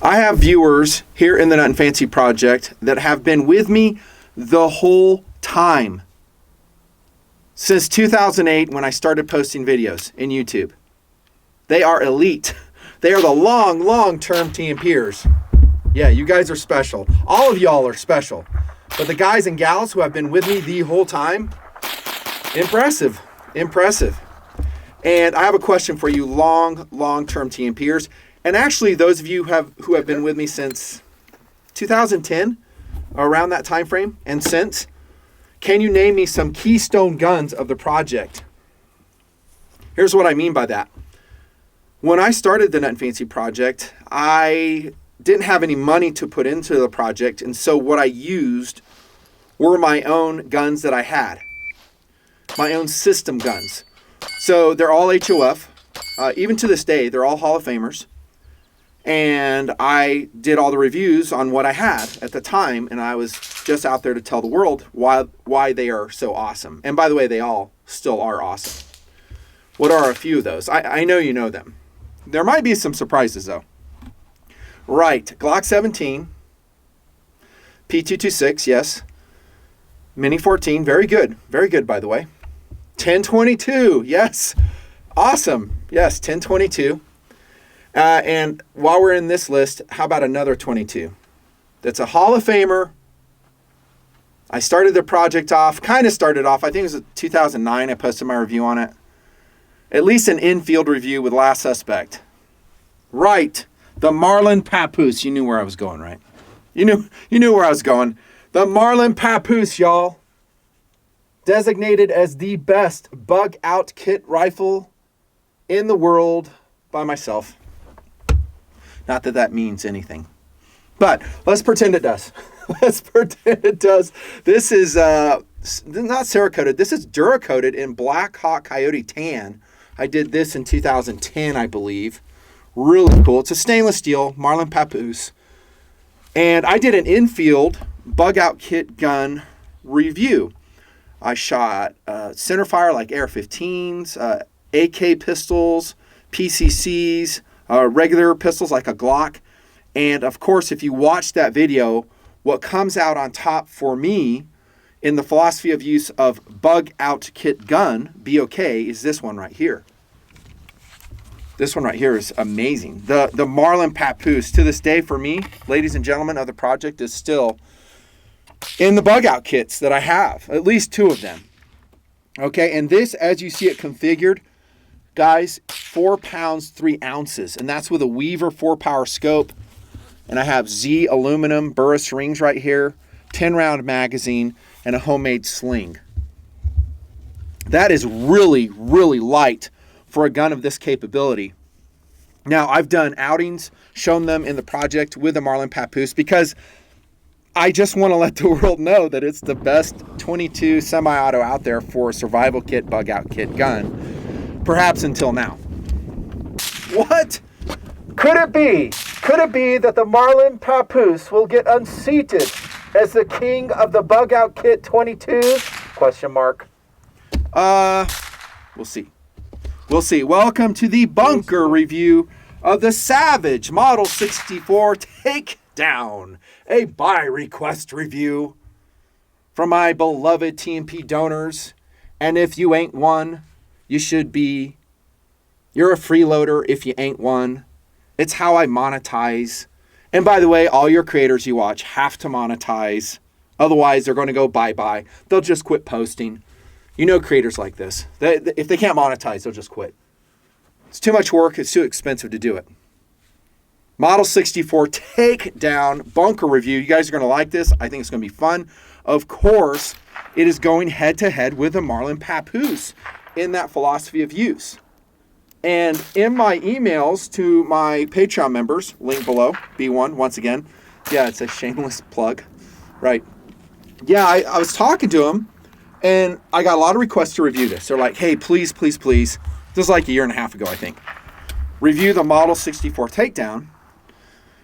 I have viewers here in the Nutnfancy project that have been with me the whole time. Since 2008 when I started posting videos in YouTube. They are elite. They are the long-term TMPers. Yeah, you guys are special. All of y'all are special. But the guys and gals who have been with me the whole time, impressive. And I have a question for you, long-term TMPers. And actually, those of you who have been with me since 2010, around that time frame, and since, can you name me some keystone guns of the project? Here's what I mean by that. When I started the Nutnfancy project, I didn't have any money to put into the project, and so what I used were my own guns that I had, my own system guns. So they're all HOF. Even to this day, they're all Hall of Famers. And I did all the reviews on what I had at the time, and I was just out there to tell the world why they are so awesome. And by the way, they all still are awesome. What are a few of those? I know you know them. There might be some surprises, though. Right, Glock 17, P226, yes. Mini 14, very good, by the way. 1022, yes, awesome, yes, 1022. And while we're in this list, how about another 22? That's a Hall of Famer. I started the project off, I think it was 2009, I posted my review on it. At least an in-field review with Last Suspect. Right, the Marlin Papoose. You knew where I was going, right? You knew where I was going. The Marlin Papoose, y'all. Designated as the best bug-out kit rifle in the world by myself. Not that that means anything. But let's pretend it does. Let's pretend it does. This is not Cerakoted. This is Duracoated in Black Hawk Coyote Tan. I did this in 2010, I believe. Really cool. It's a stainless steel Marlin Papoose. And I did an infield bug-out kit gun review. I shot centerfire like AR-15s, AK pistols, PCCs, regular pistols like a Glock. And of course, if you watch that video, what comes out on top for me in the philosophy of use of bug out kit gun, BOK, is this one right here. This one right here is amazing. The Marlin Papoose, to this day for me, ladies and gentlemen of the project, is still in the bug out kits that I have, at least 2 of them. Okay, and this, as you see it configured, guys, 4 pounds, 3 ounces. And that's with a Weaver 4-power scope. And I have Z aluminum Burris rings right here, 10-round magazine, and a homemade sling. That is really, really light for a gun of this capability. Now, I've done outings, shown them in the project with the Marlin Papoose, because I just want to let the world know that it's the best 22 semi-auto out there for a survival kit, bug-out kit gun, perhaps until now. What? Could it be? Could it be that the Marlin Papoose will get unseated as the king of the bug-out kit 22s? Question mark. We'll see. We'll see. Welcome to the bunker review of the Savage Model 64 Takedown, a buy request review from my beloved TMP donors. And if you ain't one, you should be. You're a freeloader if you ain't one. It's how I monetize. And by the way, all your creators you watch have to monetize. Otherwise, they're going to go bye-bye. They'll just quit posting. You know creators like this. If they can't monetize, they'll just quit. It's too much work. It's too expensive to do it. Model 64 Takedown bunker review. You guys are going to like this. I think it's going to be fun. Of course, it is going head-to-head with the Marlin Papoose in that philosophy of use. And in my emails to my Patreon members, link below, B1, once again. Yeah, it's a shameless plug. Right. Yeah, I was talking to them, and I got a lot of requests to review this. They're like, hey, please. This was like a year and a half ago, I think. Review the Model 64 Takedown.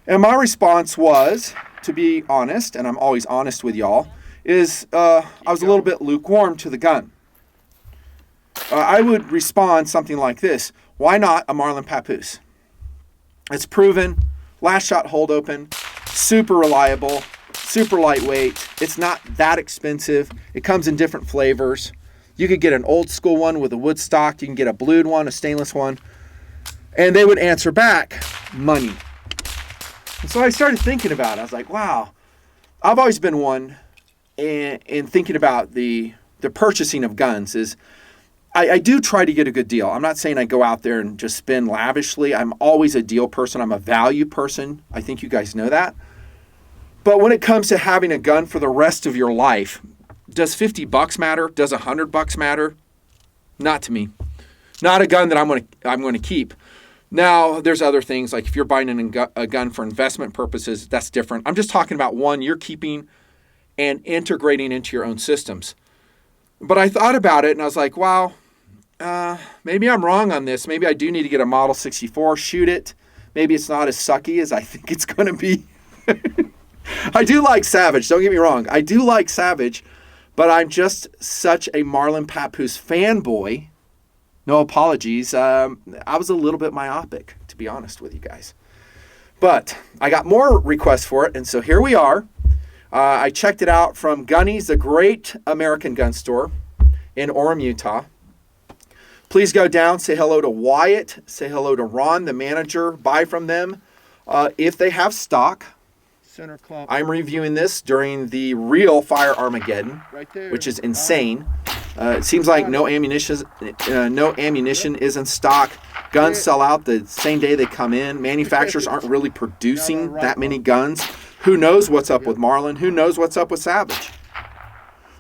And my response was, to be honest, and I'm always honest with y'all, is I was a little bit lukewarm to the gun. I would respond something like this. Why not a Marlin Papoose? It's proven, last shot hold open, super reliable, super lightweight. It's not that expensive. It comes in different flavors. You could get an old school one with a wood stock. You can get a blued one, a stainless one. And they would answer back, money. And so I started thinking about it. I was like, wow, I've always been one in thinking about the purchasing of guns is I do try to get a good deal. I'm not saying I go out there and just spend lavishly. I'm always a deal person. I'm a value person. I think you guys know that. But when it comes to having a gun for the rest of your life, does $50 matter? Does $100 matter? Not to me. Not a gun that I'm going to keep. Now, there's other things like if you're buying a gun for investment purposes, that's different. I'm just talking about one you're keeping and integrating into your own systems. But I thought about it and I was like, wow, maybe I'm wrong on this. Maybe I do need to get a Model 64, shoot it. Maybe it's not as sucky as I think it's going to be. I do like Savage. Don't get me wrong. I do like Savage, but I'm just such a Marlin Papoose fanboy. No apologies. I was a little bit myopic, to be honest with you guys. But I got more requests for it, and so here we are. I checked it out from Gunny's, a great American gun store in Orem, Utah. Please go down, say hello to Wyatt, say hello to Ron, the manager, buy from them. If they have stock, Center clump. I'm reviewing this during the real Fire Armageddon, Right there. which is insane. It seems like no ammunition is in stock. Guns sell out the same day they come in. Manufacturers aren't really producing that many guns. Who knows what's up with Marlin? Who knows what's up with Savage?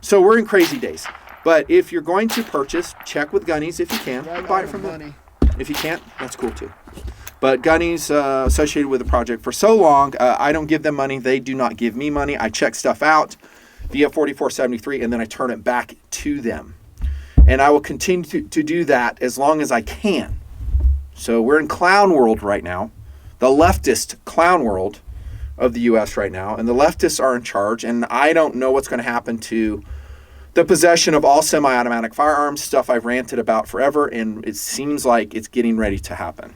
So we're in crazy days. But if you're going to purchase, check with Gunny's if you can. Right Buy on it from the them. money. If you can't, that's cool too. But Gunny's associated with the project for so long, I don't give them money. They do not give me money. I check stuff out via 4473 and then I turn it back to them. And I will continue to do that as long as I can. So we're in clown world right now, the leftist clown world of the U.S. right now. And the leftists are in charge. And I don't know what's going to happen to the possession of all semi-automatic firearms, stuff I've ranted about forever. And it seems like it's getting ready to happen.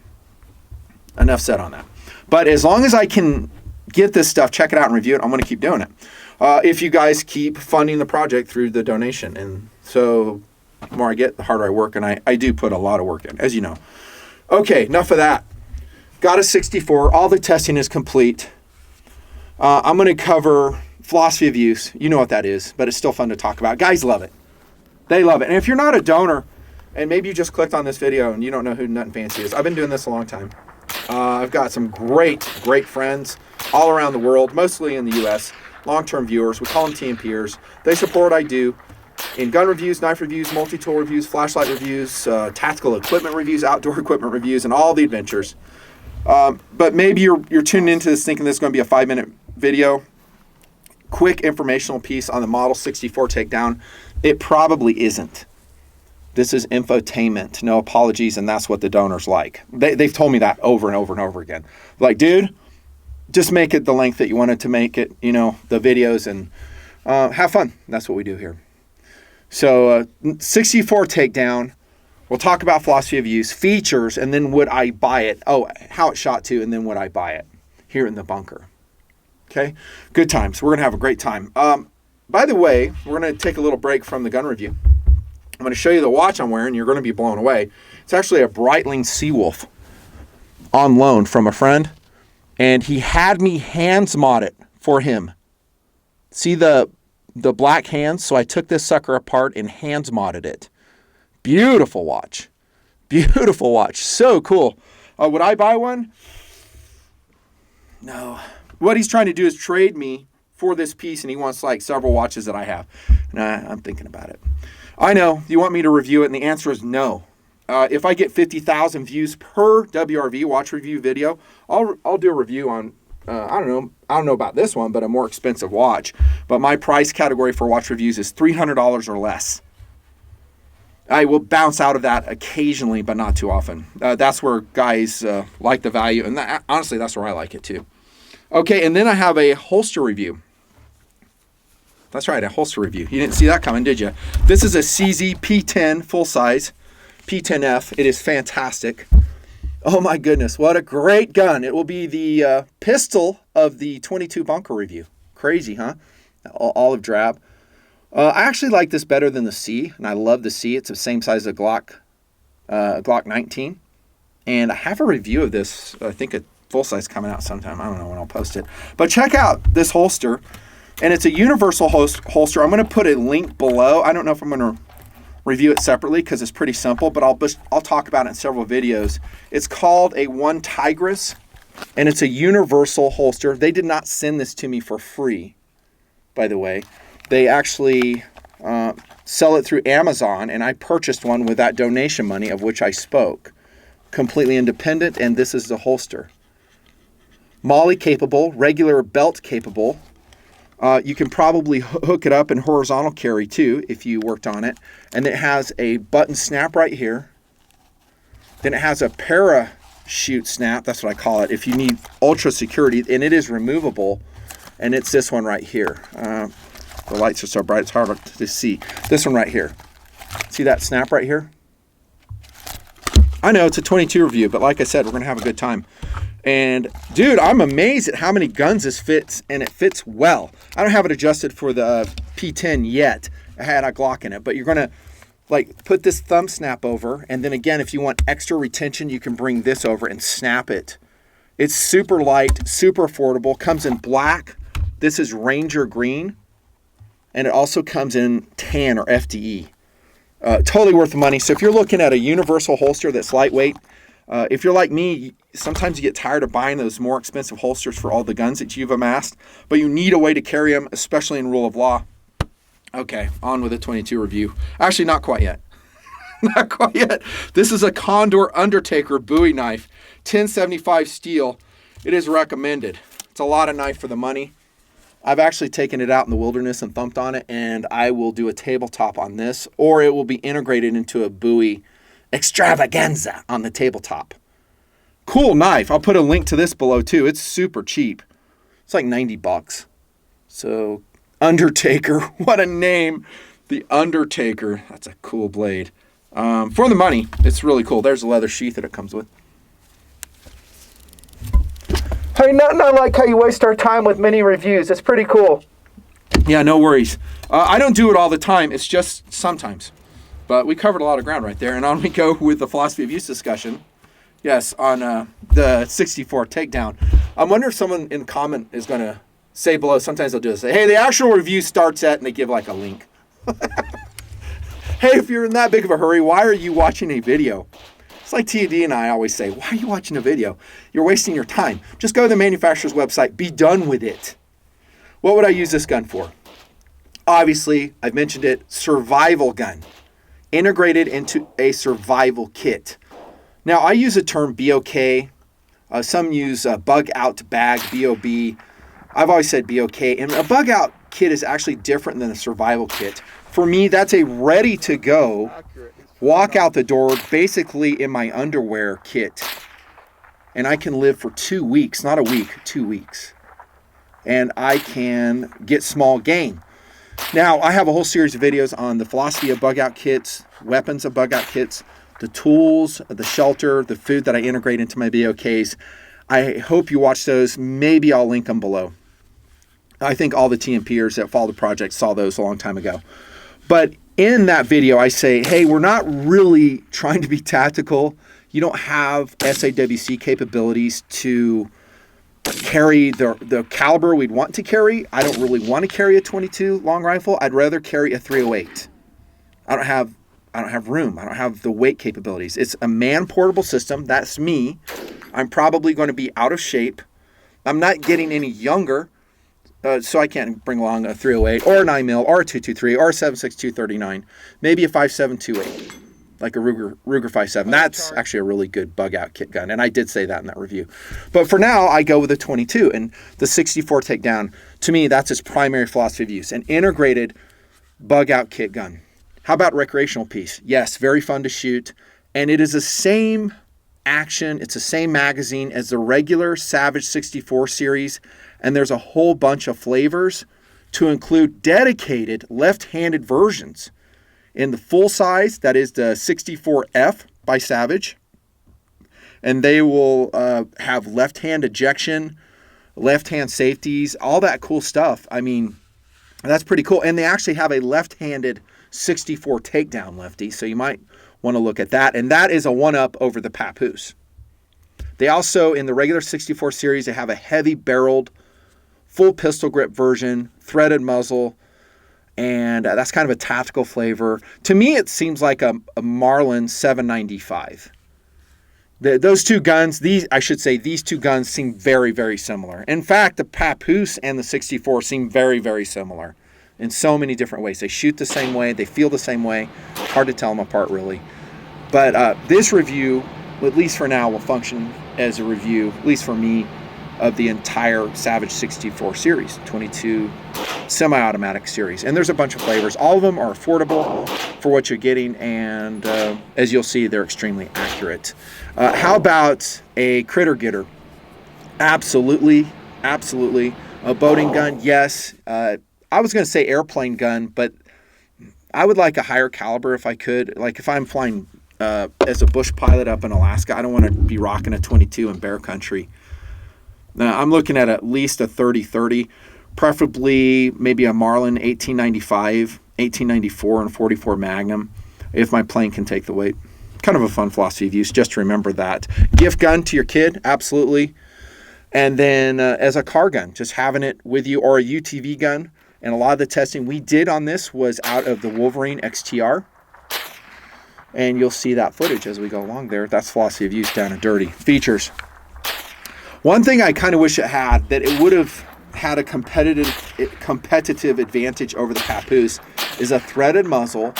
Enough said on that. But as long as I can get this stuff, check it out and review it, I'm going to keep doing it. If you guys keep funding the project through the donation. And so the more I get, the harder I work. And I do put a lot of work in, as you know. Okay, enough of that. Got a 64. All the testing is complete. I'm going to cover philosophy of use. You know what that is, but it's still fun to talk about. Guys love it. They love it. And if you're not a donor, and maybe you just clicked on this video and you don't know who Nutnfancy is, I've been doing this a long time. I've got some great friends all around the world, mostly in the U.S., long-term viewers. We call them TMPers. They support what I do in gun reviews, knife reviews, multi-tool reviews, flashlight reviews, tactical equipment reviews, outdoor equipment reviews, and all the adventures. But maybe you're tuning into this thinking this is going to be a 5-minute video. Quick informational piece on the Model 64 Takedown. It probably isn't. This is infotainment. No apologies, and that's what the donors like. They've told me that over and over and over again. Like, dude, just make it the length that you wanted to make it, you know, the videos, and have fun. That's what we do here. So 64 Takedown. We'll talk about philosophy of use, features, and then would I buy it? Oh, how it shot to, and then would I buy it here in the bunker. Okay? Good times. We're going to have a great time. By the way, we're going to take a little break from the gun review. I'm going to show you the watch I'm wearing. You're going to be blown away. It's actually a Breitling Seawolf on loan from a friend, and he had me hands mod it for him. See the black hands? So I took this sucker apart and hands modded it. Beautiful watch. Beautiful watch. So cool. Would I buy one? No. What he's trying to do is trade me for this piece, and he wants like several watches that I have. And I'm thinking about it. I know. You want me to review it? And the answer is no. If I get 50,000 views per WRV watch review video, I'll do a review on, I don't know about this one, but a more expensive watch. But my price category for watch reviews is $300 or less. I will bounce out of that occasionally, but not too often. That's where guys like the value. And honestly, that's where I like it too. Okay, and then I have a holster review. That's right, a holster review. You didn't see that coming, did you? This is a CZ P10 full size, P10F. It is fantastic. Oh my goodness, what a great gun. It will be the pistol of the 22 bunker review. Crazy, huh? Olive drab. I actually like this better than the C, and I love the C. It's the same size as a Glock 19. And I have a review of this, I think a full size coming out sometime. I don't know when I'll post it. But check out this holster. And it's a universal holster. I'm going to put a link below. I don't know if I'm going to review it separately because it's pretty simple, but I'll talk about it in several videos. It's called a One Tigris, and it's a universal holster. They did not send this to me for free, by the way. They actually sell it through Amazon, and I purchased one with that donation money of which I spoke. Completely independent, and this is the holster. MOLLE capable, regular belt capable. You can probably hook it up in horizontal carry too if you worked on it. And it has a button snap right here. Then it has a parachute snap, that's what I call it, if you need ultra security. And it is removable. And it's this one right here. The lights are so bright it's hard to see. This one right here. See that snap right here? I know it's a 22 review, but like I said, we're going to have a good time. And dude, I'm amazed at how many guns this fits, and it fits well. I don't have it adjusted for the P10 yet. I had a Glock in it, but you're gonna like put this thumb snap over, and then again, if you want extra retention, you can bring this over and snap it. It's super light, super affordable. Comes in black. This is Ranger green, and it also comes in tan or FDE. Totally worth the money. So if you're looking at a universal holster that's lightweight. If you're like me, sometimes you get tired of buying those more expensive holsters for all the guns that you've amassed, but you need a way to carry them, especially in rule of law. Okay, on with the 22 review. Actually, not quite yet. Not quite yet. This is a Condor Undertaker Bowie knife, 1075 steel. It is recommended. It's a lot of knife for the money. I've actually taken it out in the wilderness and thumped on it, and I will do a tabletop on this, or it will be integrated into a Bowie extravaganza on the tabletop. Cool knife. I'll put a link to this below too. It's super cheap. It's like $90. So Undertaker, what a name. The Undertaker. That's a cool blade. For the money, it's really cool. There's a leather sheath that it comes with. Hey, nothing I like how you waste our time with mini reviews. It's pretty cool. Yeah, no worries. I don't do it all the time. It's just sometimes. But we covered a lot of ground right there. And on we go with the philosophy of use discussion. Yes, on the 64 Takedown. I wonder if someone in the comment is going to say below. Sometimes they'll do this. Say, hey, the actual review starts at, and they give like a link. Hey, if you're in that big of a hurry, why are you watching a video? It's like TD and I always say, why are you watching a video? You're wasting your time. Just go to the manufacturer's website. Be done with it. What would I use this gun for? Obviously, I've mentioned it, survival gun. Integrated into a survival kit. Now, I use the term BOK. Some use bug out bag, BOB. I've always said BOK. And a bug out kit is actually different than a survival kit. For me, that's a ready to go, walk out the door, basically in my underwear kit. And I can live for 2 weeks, not a week, 2 weeks. And I can get small game. Now, I have a whole series of videos on the philosophy of bug out kits, weapons of bug out kits, the tools, the shelter, the food that I integrate into my BOKs. I hope you watch those. Maybe I'll link them below. I think all the TMPers that follow the project saw those a long time ago. But in that video, I say, hey, we're not really trying to be tactical. You don't have SAWC capabilities to carry the caliber we'd want to carry. I don't really want to carry a 22 long rifle. I'd rather carry a 308. I don't have room. I don't have the weight capabilities. It's a man portable system. That's me. I'm probably going to be out of shape. I'm not getting any younger, so I can't bring along a 308 or a 9mm or a 223 or a 7.62 39. Maybe a 5.728. Like a Ruger 5.7. That's actually a really good bug out kit gun. And I did say that in that review. But for now, I go with the 22. And the 64 Takedown, to me, that's its primary philosophy of use. An integrated bug out kit gun. How about recreational piece? Yes, very fun to shoot. And it is the same action. It's the same magazine as the regular Savage 64 series. And there's a whole bunch of flavors to include dedicated left-handed versions. In the full size, that is the 64F by Savage. and they will have left-hand ejection, left-hand safeties, all that cool stuff. I mean, that's pretty cool. And they actually have a left-handed 64 takedown lefty, so you might want to look at that. And that is a one-up over the Papoose. They also, in the regular 64 series, they have a heavy-barreled, full pistol grip version, threaded muzzle, and that's kind of a tactical flavor. To me, it seems like a Marlin 795. Those two guns, these two guns seem very, very similar. In fact, the Papoose and the 64 seem very, very similar in so many different ways. They shoot the same way. They feel the same way. Hard to tell them apart, really. But this review, at least for now, will function as a review, at least for me, of the entire Savage 64 series, 22 semi-automatic series. And there's a bunch of flavors. All of them are affordable for what you're getting, and as you'll see, they're extremely accurate. How about a critter getter? Absolutely, absolutely. A boating gun, yes. I was going to say airplane gun, but I would like a higher caliber if I could. Like if I'm flying as a bush pilot up in Alaska, I don't want to be rocking a 22 in bear country. Now, I'm looking at least a 30-30, preferably maybe a Marlin 1895, 1894, and 44 Magnum, if my plane can take the weight. Kind of a fun philosophy of use, just to remember that. Gift gun to your kid, absolutely. And then as a car gun, just having it with you, or a UTV gun. And a lot of the testing we did on this was out of the Wolverine XTR. And you'll see that footage as we go along there. That's philosophy of use down and dirty. Features. One thing I kind of wish it had, that it would have had a competitive advantage over the Papoose, is a threaded muzzle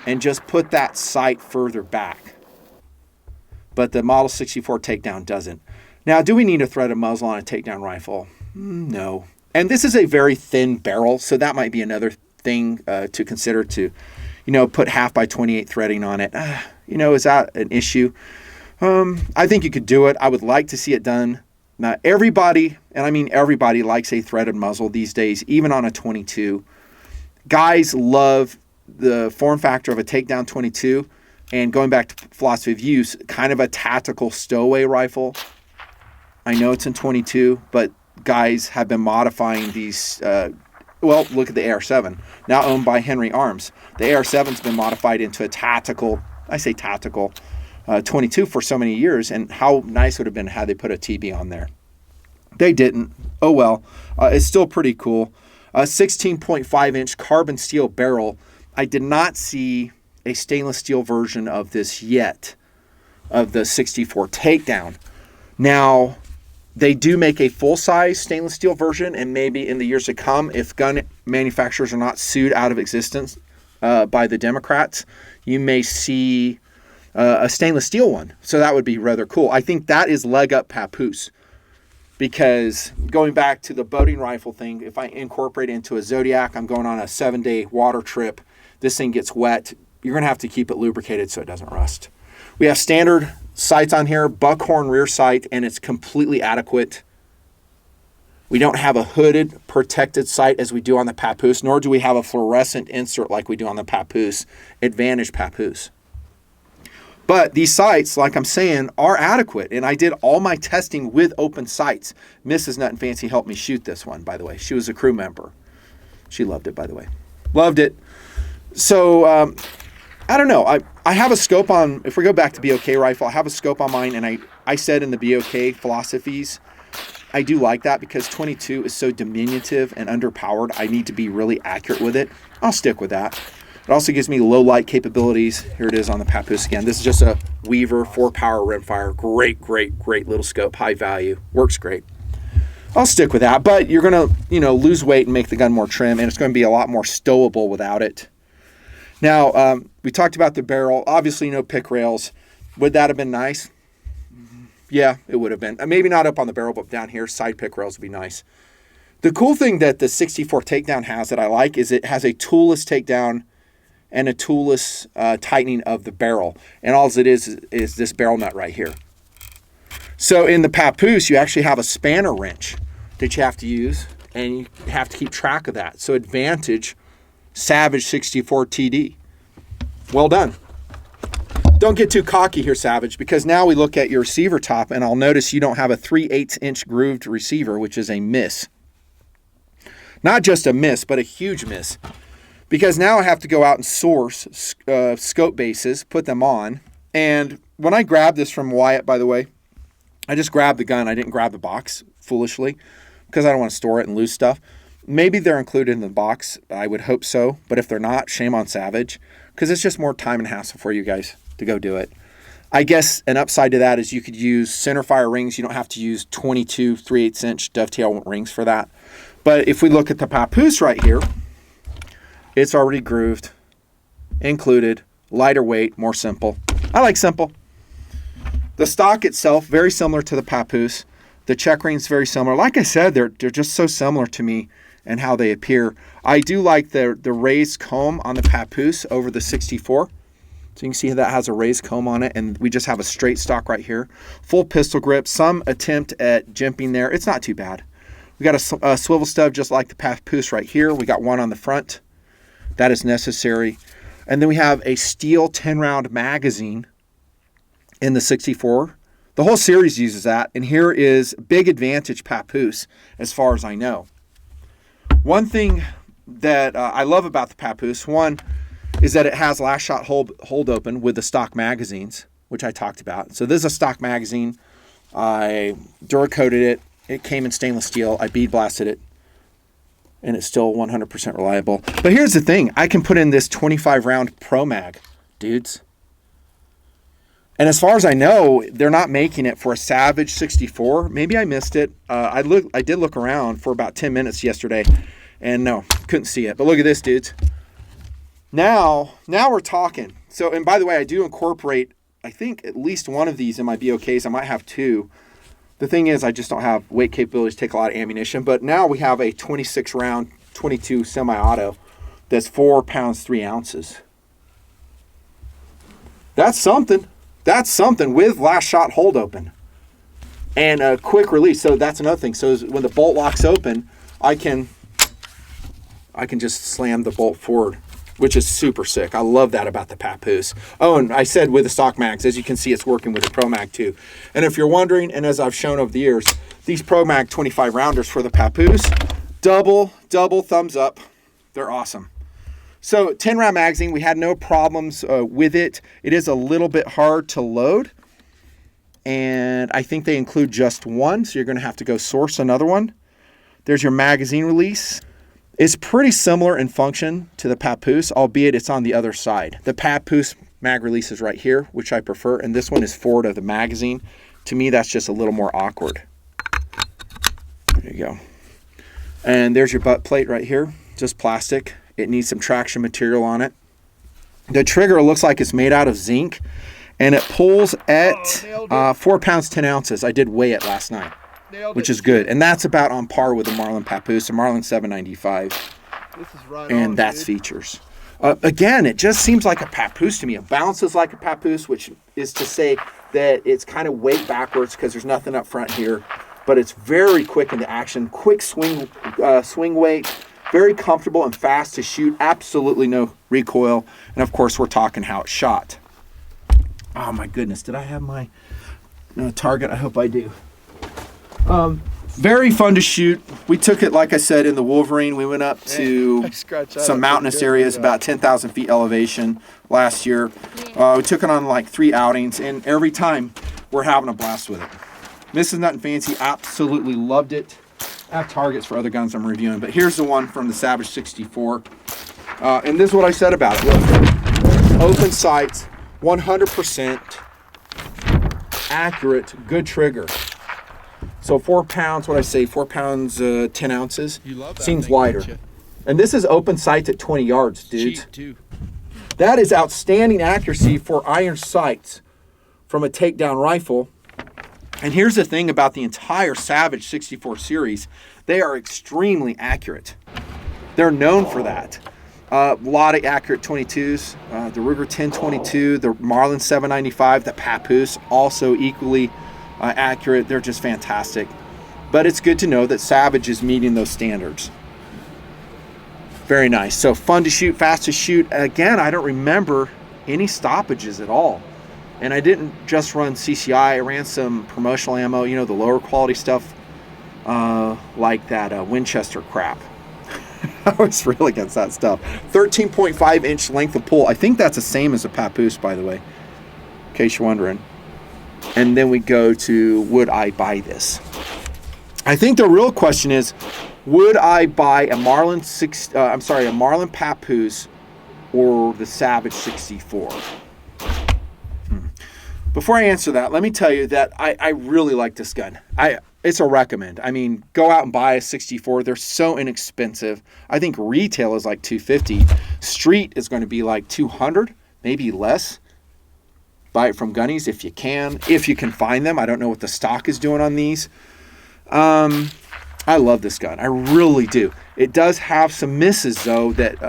and just put that sight further back. But the Model 64 Takedown doesn't. Now, do we need a threaded muzzle on a takedown rifle? No. And this is a very thin barrel, so that might be another thing to consider, to, put 1/2x28 threading on it. Is that an issue? I think you could do it. I would like to see it done. Now, everybody, and I mean everybody, likes a threaded muzzle these days, even on a 22. Guys love the form factor of a takedown 22, and going back to philosophy of use, kind of a tactical stowaway rifle. I know it's in 22, but guys have been modifying these. Look at the AR-7, now owned by Henry Arms. The AR-7's been modified into a tactical, 22 for so many years, and how nice would have been had they put a TB on there. They didn't. Oh well. It's still pretty cool. A 16.5-inch carbon steel barrel. I did not see a stainless steel version of this yet, of the 64 Takedown. Now, they do make a full-size stainless steel version, and maybe in the years to come, if gun manufacturers are not sued out of existence by the Democrats, you may see a stainless steel one. So that would be rather cool. I think that is leg up Papoose, because going back to the boating rifle thing, if I incorporate it into a Zodiac, I'm going on a 7-day water trip, this thing gets wet, you're going to have to keep it lubricated so it doesn't rust. We have standard sights on here, buckhorn rear sight, and it's completely adequate. We don't have a hooded protected sight as we do on the Papoose, nor do we have a fluorescent insert like we do on the Papoose. Advantage Papoose. But these sights, like I'm saying, are adequate. And I did all my testing with open sights. Mrs. Nutnfancy helped me shoot this one, by the way. She was a crew member. She loved it, by the way. Loved it. So, I don't know. I have a scope on, if we go back to BOK rifle, I have a scope on mine. And I said in the BOK philosophies, I do like that because 22 is so diminutive and underpowered. I need to be really accurate with it. I'll stick with that. It also gives me low light capabilities. Here it is on the Papoose again. This is just a Weaver 4-power rimfire. Great, great, great little scope. High value. Works great. I'll stick with that. But you're going to, lose weight and make the gun more trim. And it's going to be a lot more stowable without it. Now, we talked about the barrel. Obviously, no pick rails. Would that have been nice? Yeah, it would have been. Maybe not up on the barrel, but down here, side pick rails would be nice. The cool thing that the 64 Takedown has that I like is it has a toolless takedown and a toolless tightening of the barrel. And all it is this barrel nut right here. So in the Papoose, you actually have a spanner wrench that you have to use, and you have to keep track of that. So advantage Savage 64 TD. Well done. Don't get too cocky here, Savage, because now we look at your receiver top, and I'll notice you don't have a 3/8 inch grooved receiver, which is a miss. Not just a miss, but a huge miss. Because now I have to go out and source scope bases, put them on. And when I grabbed this from Wyatt, by the way, I just grabbed the gun. I didn't grab the box, foolishly, because I don't want to store it and lose stuff. Maybe they're included in the box. I would hope so. But if they're not, shame on Savage, because it's just more time and hassle for you guys to go do it. I guess an upside to that is you could use centerfire rings. You don't have to use 22 3/8 inch dovetail rings for that. But if we look at the Papoose right here, it's already grooved, included, lighter weight, more simple. I like simple. The stock itself, very similar to the Papoose. The check ring's very similar. Like I said, they're just so similar to me and how they appear. I do like the raised comb on the Papoose over the 64. So you can see that has a raised comb on it, and we just have a straight stock right here. Full pistol grip, some attempt at jimping there. It's not too bad. We got a swivel stub just like the Papoose right here. We got one on the front. That is necessary. And then we have a steel 10-round magazine in the 64. The whole series uses that. And here is big advantage Papoose as far as I know. One thing that I love about the Papoose, one, is that it has last shot hold open with the stock magazines, which I talked about. So this is a stock magazine. I Duracoated it. It came in stainless steel. I bead blasted it, and it's still 100% reliable. But here's the thing. I can put in this 25-round Pro Mag, dudes. And as far as I know, they're not making it for a Savage 64. Maybe I missed it. I did look around for about 10 minutes yesterday, and no, couldn't see it. But look at this, dudes. Now we're talking. So, and by the way, I do incorporate, I think, at least one of these in my BOKs. I might have two. The thing is, I just don't have weight capabilities to take a lot of ammunition. But now we have a 26-round, 22 semi-auto that's 4 pounds, 3 ounces. That's something. That's something with last shot hold open and a quick release. So that's another thing. So when the bolt locks open, I can just slam the bolt forward, which is super sick. I love that about the Papoose. Oh, and I said with the stock mags, as you can see, it's working with the Pro Mag too. And if you're wondering, and as I've shown over the years, these Pro Mag 25 rounders for the Papoose, double thumbs up. They're awesome. So 10-round magazine, we had no problems with it. It is a little bit hard to load, and I think they include just one, so you're going to have to go source another one. There's your magazine release. It's pretty similar in function to the Papoose, albeit it's on the other side. The Papoose mag release is right here, which I prefer, and this one is forward of the magazine. To me, that's just a little more awkward. There you go. And there's your butt plate right here, just plastic. It needs some traction material on it. The trigger looks like it's made out of zinc, and it pulls at 4 pounds, 10 ounces. I did weigh it last night, which is good. And that's about on par with the Marlin Papoose, a Marlin 795. This is right and on, that's dude. Features. Again, it just seems like a Papoose to me. It bounces like a Papoose, which is to say that it's kind of weight backwards because there's nothing up front here. But it's very quick into action, quick swing weight, very comfortable and fast to shoot, absolutely no recoil. And of course, we're talking how it's shot. Oh my goodness, did I have my target? I hope I do. Very fun to shoot. We took it, like I said, in the Wolverine. We went up to some mountainous areas, about 10,000 feet elevation last year. We took it on like 3 outings, and every time we're having a blast with it. Mrs. Nutnfancy absolutely loved it. I have targets for other guns I'm reviewing, but here's the one from the Savage 64. And this is what I said about it. Look, open sights, 100% accurate, good trigger. So 4 pounds, what I say, 4 pounds, 10 ounces. You love that seems thing, lighter. don't you? And this is open sights at 20 yards, dudes. Cheap too. That is outstanding accuracy for iron sights from a takedown rifle. And here's the thing about the entire Savage 64 series. They are extremely accurate. They're known for that. A lot of accurate 22s. The Ruger 1022, the Marlin 795, the Papoose, also equally accurate. They're just fantastic. But it's good to know that Savage is meeting those standards. Very nice. So fun to shoot, fast to shoot. Again, I don't remember any stoppages at all. And I didn't just run CCI. I ran some promotional ammo, you know, the lower quality stuff, like that Winchester crap. I was real against that stuff. 13.5 inch length of pull. I think that's the same as a Papoose, by the way, in case you're wondering. And then we go to, would I buy this? I think the real question is, would I buy a Marlin Papoose or the Savage 64? Before I answer that, let me tell you that I really like this gun. It's a recommend. I mean, go out and buy a 64. They're so inexpensive. I think retail is like $250. Street is going to be like $200, maybe less. Buy it from Gunnies if you can find them. I don't know what the stock is doing on these. I love this gun. I really do. It does have some misses, though, that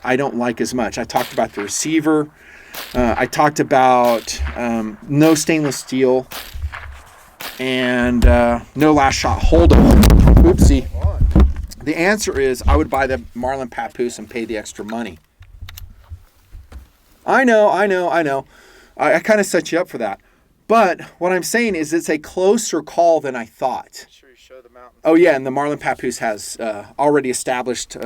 I don't like as much. I talked about the receiver. I talked about no stainless steel and no last shot holdover. Oopsie. The answer is I would buy the Marlin Papoose and pay the extra money. I know. I kind of set you up for that. But what I'm saying is it's a closer call than I thought. Sure you show the mountains. Oh, yeah, and the Marlin Papoose has already established,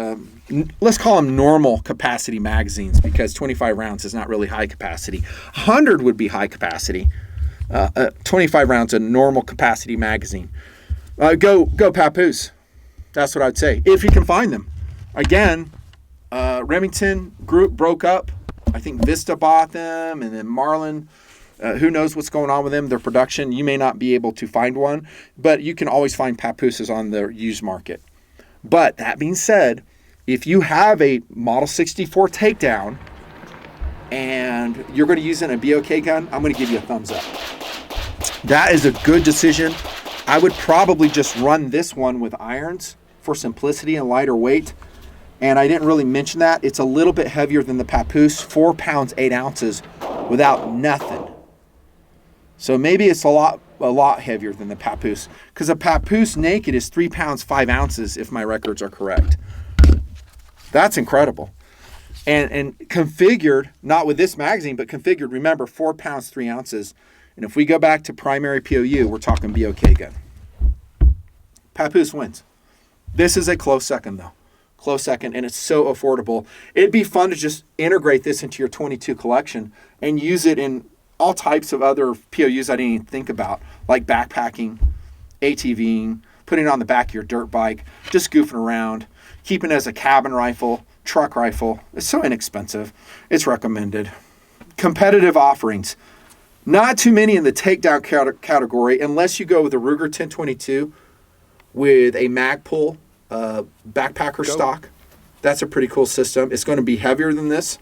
let's call them normal capacity magazines, because 25 rounds is not really high capacity. 100 would be high capacity. 25 rounds, a normal capacity magazine. Go Papoose. That's what I'd say, if you can find them. Again, Remington group broke up. I think Vista bought them, and then Marlin. Who knows what's going on with them, their production. You may not be able to find one, but you can always find Papooses on the used market. But that being said, if you have a Model 64 Takedown and you're going to use it in a BOK gun, I'm going to give you a thumbs up. That is a good decision. I would probably just run this one with irons for simplicity and lighter weight. And I didn't really mention that. It's a little bit heavier than the Papoose, 4 pounds, 8 ounces without nothing. So maybe it's a lot heavier than the Papoose, because a Papoose naked is 3 pounds, 5 ounces, if my records are correct. That's incredible. And configured, not with this magazine, but configured, remember, 4 pounds, 3 ounces. And if we go back to primary POU, we're talking BOK gun. Papoose wins. This is a close second, though. Close second, and it's so affordable. It'd be fun to just integrate this into your 22 collection and use it in all types of other POUs I didn't even think about, like backpacking, ATVing, putting it on the back of your dirt bike, just goofing around, keeping it as a cabin rifle, truck rifle. It's so inexpensive. It's recommended. Competitive offerings. Not too many in the takedown category, unless you go with the Ruger 1022 with a Magpul backpacker stock. That's a pretty cool system. It's going to be heavier than this,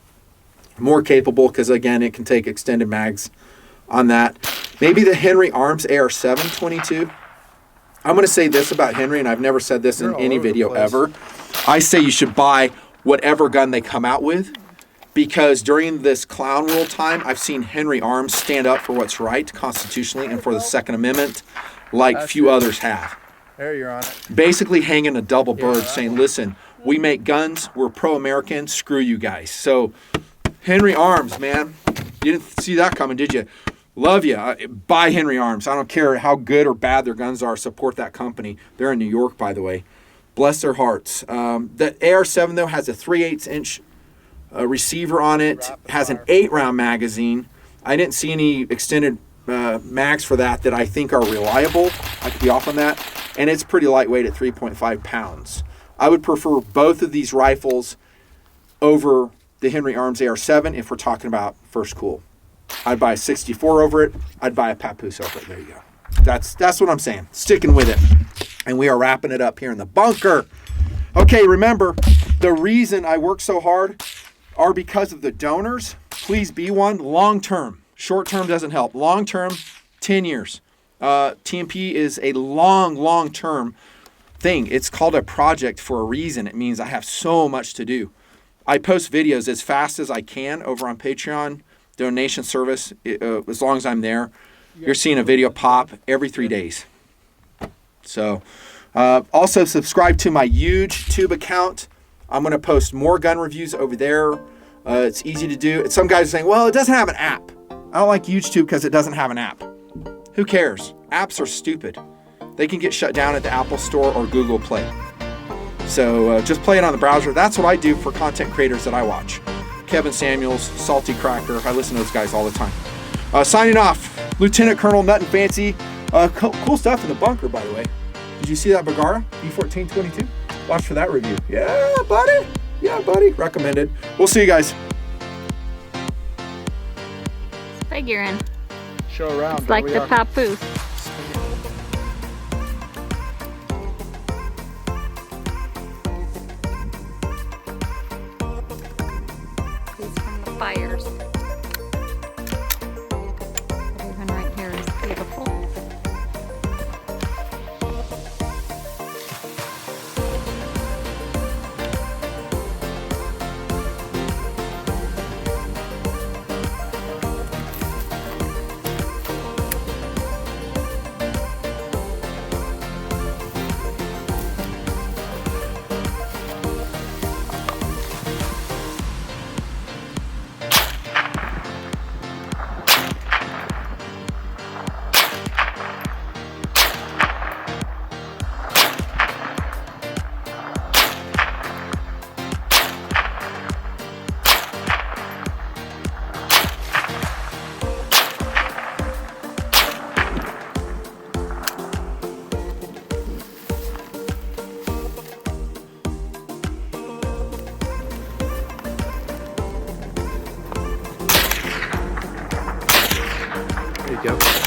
more capable, because again, it can take extended mags on that. Maybe the Henry Arms AR-7 22. I'm going to say this about Henry, and I've never said this in any video ever. I say you should buy whatever gun they come out with, because during this clown rule time, I've seen Henry Arms stand up for what's right constitutionally and for the Second Amendment like few others have. There, you're on it. Basically hanging a double bird saying, listen, we make guns, we're pro-American, screw you guys. So Henry Arms, man, you didn't see that coming, did you? Love you. Buy Henry Arms. I don't care how good or bad their guns are. Support that company. They're in New York, by the way. Bless their hearts. The AR-7, though, has a 3/8 inch receiver on it. Has an 8-round magazine. I didn't see any extended mags for that I think are reliable. I could be off on that. And it's pretty lightweight at 3.5 pounds. I would prefer both of these rifles over the Henry Arms AR-7 if we're talking about first cool. I'd buy a 64 over it. I'd buy a Papoose over it. There you go. That's what I'm saying. Sticking with it. And we are wrapping it up here in the bunker. Okay, remember, the reason I work so hard are because of the donors. Please be one. Long term. Short term doesn't help. Long term, 10 years. TMP is a long term thing. It's called a project for a reason. It means I have so much to do. I post videos as fast as I can over on Patreon donation service. As long as I'm there, you're seeing a video pop every 3 days. So also subscribe to my YouTube account. I'm going to post more gun reviews over there. It's easy to do. Some guys are saying, well, it doesn't have an app. I don't like YouTube because it doesn't have an app. Who cares? Apps are stupid. They can get shut down at the Apple Store or Google Play. So just play it on the browser. That's what I do for content creators that I watch. Kevin Samuels, Salty Cracker. I listen to those guys all the time. Signing off, Lieutenant Colonel Nutnfancy. Cool stuff in the bunker, by the way. Did you see that Bagara? B1422? Watch for that review. Yeah, buddy. Yeah, buddy. Recommended. We'll see you guys. Figuring. Show around. It's like the papoose. These from the fires. Even right here is beautiful. There you go.